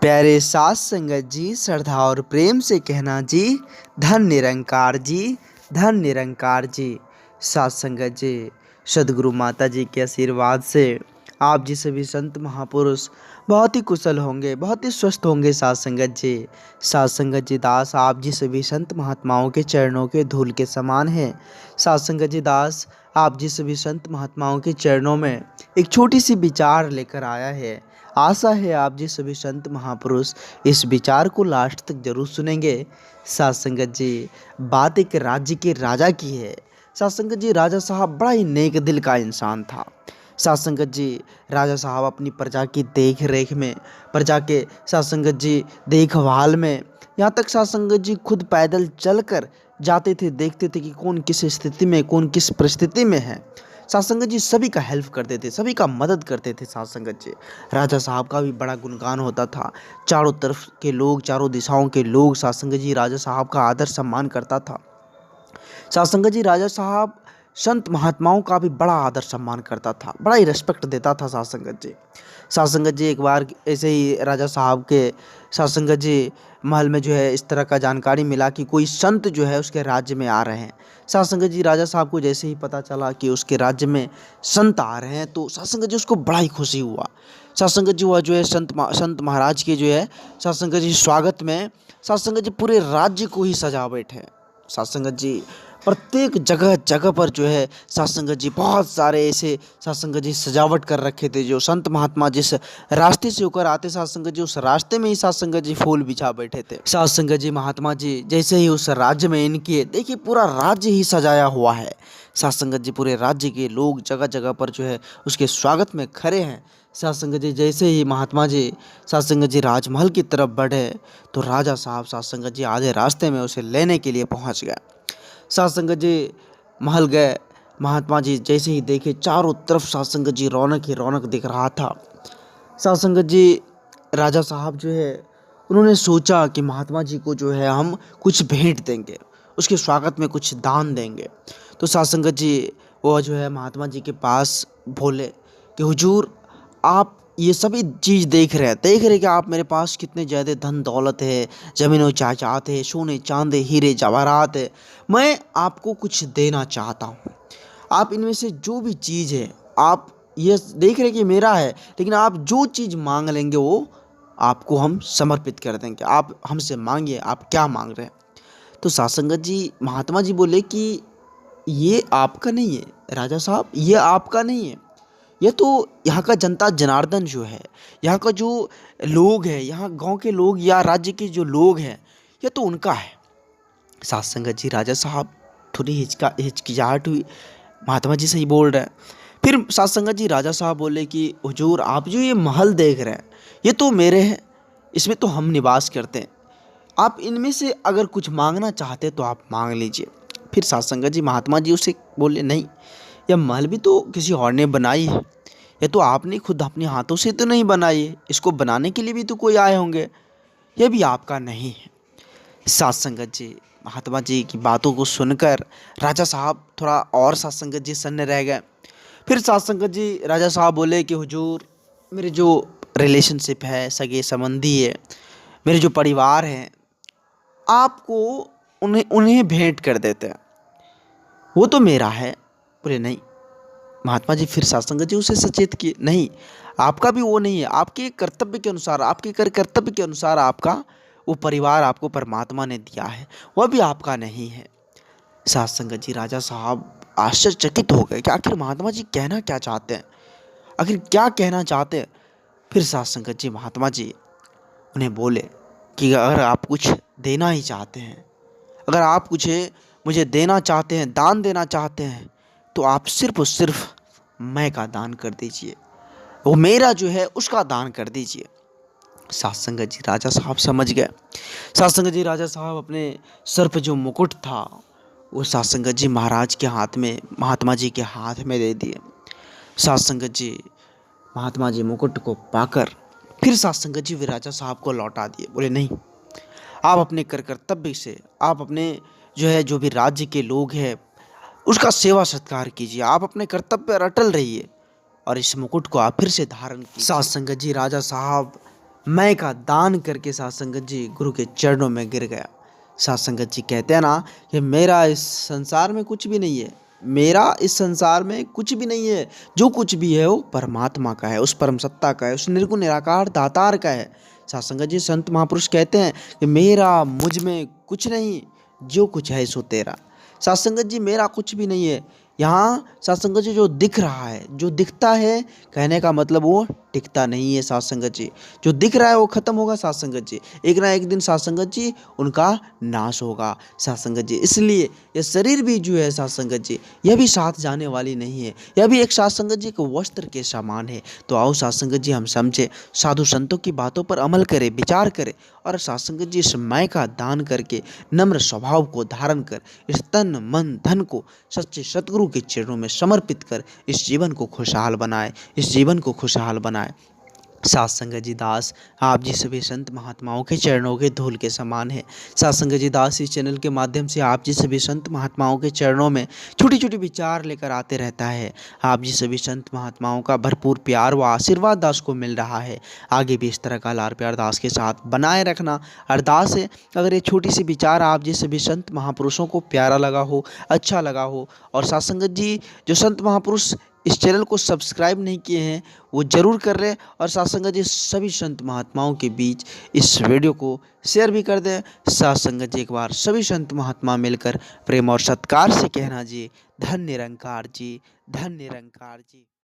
प्यारे साथ संगत जी, श्रद्धा और प्रेम से कहना जी, धन निरंकार जी, धन निरंकार जी। साथ संगत जी, सदगुरु माता जी के आशीर्वाद से आप जी सभी संत महापुरुष बहुत ही कुशल होंगे, बहुत ही स्वस्थ होंगे। साथ संगत जी, साथ संगत जी दास आप जी सभी संत महात्माओं के चरणों के धूल के समान हैं। साथ संगत जी दास आप जी सभी संत महात्माओं के चरणों में एक छोटी सी विचार लेकर आया है। आशा है आप जी सभी संत महापुरुष इस विचार को लास्ट तक जरूर सुनेंगे। साथ संगत जी, बात एक राज्य के राजा की है। साथ संगत जी, राजा साहब बड़ा ही नेक दिल का इंसान था। साथ संगत जी, राजा साहब अपनी प्रजा की देख रेख में, प्रजा के साथ संगत जी देखभाल में, यहाँ तक साथ संगत जी खुद पैदल चलकर जाते थे, देखते थे कि कौन किस स्थिति में, कौन किस परिस्थिति में है। साथ संगत जी सभी का हेल्प करते थे, सभी का मदद करते थे। साथ संगत जी, राजा साहब का भी बड़ा गुणगान होता था। चारों तरफ के लोग, चारों दिशाओं के लोग साथ संगत जी राजा साहब का आदर सम्मान करता था। साथ संगत जी, राजा साहब संत महात्माओं का भी बड़ा आदर सम्मान करता था, बड़ा ही रिस्पेक्ट देता था। साथ संगत जी, साथ संगत जी एक बार ऐसे ही राजा साहब के साथ संगत जी महल में जो है इस तरह का जानकारी मिला कि कोई संत जो है उसके राज्य में आ रहे हैं। साथ संगत जी, राजा साहब को जैसे ही पता चला कि उसके राज्य में संत आ रहे हैं तो साथ संगत जी उसको बड़ा ही खुशी हुआ। साथ संगत जी वह जो है संत महाराज के जो है साथ संगत जी स्वागत में साथ संगत जी पूरे राज्य को ही सजा बैठे। साथ संगत जी प्रत्येक जगह जगह पर जो है साथ संगत जी बहुत सारे ऐसे साथ संगत जी सजावट कर रखे थे। जो संत महात्मा जिस रास्ते से होकर आते साथ संगत जी, उस रास्ते में ही साथ संगत जी फूल बिछा बैठे थे। साथ संगत जी महात्मा जी जैसे ही उस राज्य में इनके देखिए पूरा राज्य ही सजाया हुआ है। साथ संगत जी पूरे राज्य के लोग जगह जगह पर जो है उसके स्वागत में खड़े हैं। साथ संगत जी जैसे ही महात्मा जी साथ संगत जी राजमहल की तरफ बढ़े तो राजा साहब साथ संगत जी आधे रास्ते में उसे लेने के लिए पहुंच गए। साथ संगत जी महल गए। महात्मा जी जैसे ही देखे चारों तरफ साथ संगत जी रौनक ही रौनक दिख रहा था। साथ संगत जी, राजा साहब जो है उन्होंने सोचा कि महात्मा जी को जो है हम कुछ भेंट देंगे, उसके स्वागत में कुछ दान देंगे। तो साथ संगत जी वो जो है महात्मा जी के पास बोले कि हुजूर, आप ये सभी चीज़ देख रहे कि आप मेरे पास कितने ज़्यादा धन दौलत है, ज़मीनों जायदाद है, सोने चांदी हीरे जवाहरात है। मैं आपको कुछ देना चाहता हूँ। आप इनमें से जो भी चीज़ है, आप ये देख रहे कि मेरा है, लेकिन आप जो चीज़ मांग लेंगे वो आपको हम समर्पित कर देंगे। आप हमसे मांगिए, आप क्या मांग रहे हैं। तो साथ संगत जी महात्मा जी बोले कि ये आपका नहीं है राजा साहब, ये आपका नहीं है, ये तो यहाँ का जनता जनार्दन जो है, यहाँ का जो लोग है, यहाँ गांव के लोग या राज्य के जो लोग हैं, ये तो उनका है। साथ संगत जी, राजा साहब थोड़ी हिचकिचाहट हुई, महात्मा जी सही बोल रहे हैं। फिर साथ संगत जी राजा साहब बोले कि हुजूर, आप जो ये महल देख रहे हैं ये तो मेरे हैं, इसमें तो हम निवास करते हैं। आप इनमें से अगर कुछ मांगना चाहते तो आप मांग लीजिए। फिर साथ संगत जी महात्मा जी उसे बोले, नहीं, यह महल भी तो किसी और ने बनाई है, ये तो आपने खुद अपने हाथों से तो नहीं बनाई है, इसको बनाने के लिए भी तो कोई आए होंगे, यह भी आपका नहीं है। साथ संगत जी महात्मा जी की बातों को सुनकर राजा साहब थोड़ा और साथ संगत जी सन्न रह गए। फिर साथ संगत जी राजा साहब बोले कि हुजूर, मेरे जो रिलेशनशिप है, सगे संबंधी है, मेरे जो परिवार हैं, आपको उन्हें उन्हें भेंट कर देते हैं, वो तो मेरा है। बोले नहीं। महात्मा जी फिर साथ संगत जी उसे सचेत किए, नहीं, आपका भी वो नहीं है, आपके कर्तव्य के अनुसार, आपके कर्तव्य के अनुसार आपका वो परिवार आपको परमात्मा ने दिया है, वह भी आपका नहीं है। साथ संगत जी राजा साहब आश्चर्यचकित हो गए कि आखिर महात्मा जी कहना क्या चाहते हैं, आखिर क्या कहना चाहते हैं। फिर साथ संगत जी महात्मा जी उन्हें बोले कि अगर आप कुछ देना ही चाहते हैं, अगर आप कुछ मुझे देना चाहते हैं, दान देना चाहते हैं, तो आप सिर्फ और सिर्फ मैं का दान कर दीजिए, वो मेरा जो है उसका दान कर दीजिए। साथ संगत जी राजा साहब समझ गए। साथ संगत जी राजा साहब अपने सर पे जो मुकुट था वो साथ संगत जी महाराज के हाथ में, महात्मा जी के हाथ में दे दिए। साथ संगत जी महात्मा जी मुकुट को पाकर फिर साथ संगत जी राजा साहब को लौटा दिए। बोले नहीं, आप अपने कर्तव्य से, आप अपने जो है जो भी राज्य के लोग हैं उसका सेवा सत्कार कीजिए, आप अपने कर्तव्य पर अटल रहिए और इस मुकुट को आप फिर से धारण कीजिए। साथ संगत जी राजा साहब मैं का दान करके साथ संगत जी गुरु के चरणों में गिर गया। साथ संगत जी कहते हैं ना कि मेरा इस संसार में कुछ भी नहीं है, मेरा इस संसार में कुछ भी नहीं है। जो कुछ भी है वो परमात्मा का है, उस परम सत्ता का है, उस निर्गुण निराकार दातार का है। साथ संगत जी संत महापुरुष कहते हैं कि मेरा मुझ में कुछ नहीं, जो कुछ है सो तेरा। साथ संगत जी मेरा कुछ भी नहीं है। यहाँ साथ संगत जी जो दिख रहा है, जो दिखता है, कहने का मतलब वो टिकता नहीं है। साथ संगत जी जो दिख रहा है वो खत्म होगा। साथ संगत जी एक ना एक दिन साथ संगत जी उनका नाश होगा। साथ संगत जी इसलिए ये शरीर भी जो है साथ संगत जी यह भी साथ जाने वाली नहीं है, यह भी एक साथ संगत जी को वस्त्र के समान है। तो आओ साथ संगत जी हम समझे, साधु संतों की बातों पर अमल करें, विचार करें और साथ संगत जी इस समय का दान करके नम्र स्वभाव को धारण कर इस तन मन धन को सच्चे सतगुरु के चरणों में समर्पित कर इस जीवन को खुशहाल बनाए, इस जीवन को खुशहाल बनाए। सात संगत जी दास आप जी सभी संत महात्माओं के चरणों के धूल के समान है। सात संगत जी दास इस चैनल के माध्यम से आप जी सभी संत महात्माओं के चरणों में छोटी छोटी विचार लेकर आते रहता है। आप जी सभी संत महात्माओं का भरपूर प्यार व आशीर्वाद दास को मिल रहा है। आगे भी इस तरह का लार प्यार दास के साथ बनाए रखना अरदास है। अगर ये छोटी सी विचार आप जी सभी संत महापुरुषों को प्यारा लगा हो, अच्छा लगा हो, और सात संगत जी जो संत महापुरुष इस चैनल को सब्सक्राइब नहीं किए हैं वो जरूर कर लें और साथ संगत जी सभी संत महात्माओं के बीच इस वीडियो को शेयर भी कर दें। साथ संगत जी एक बार सभी संत महात्मा मिलकर प्रेम और सत्कार से कहना जी धन निरंकार जी, धन निरंकार जी।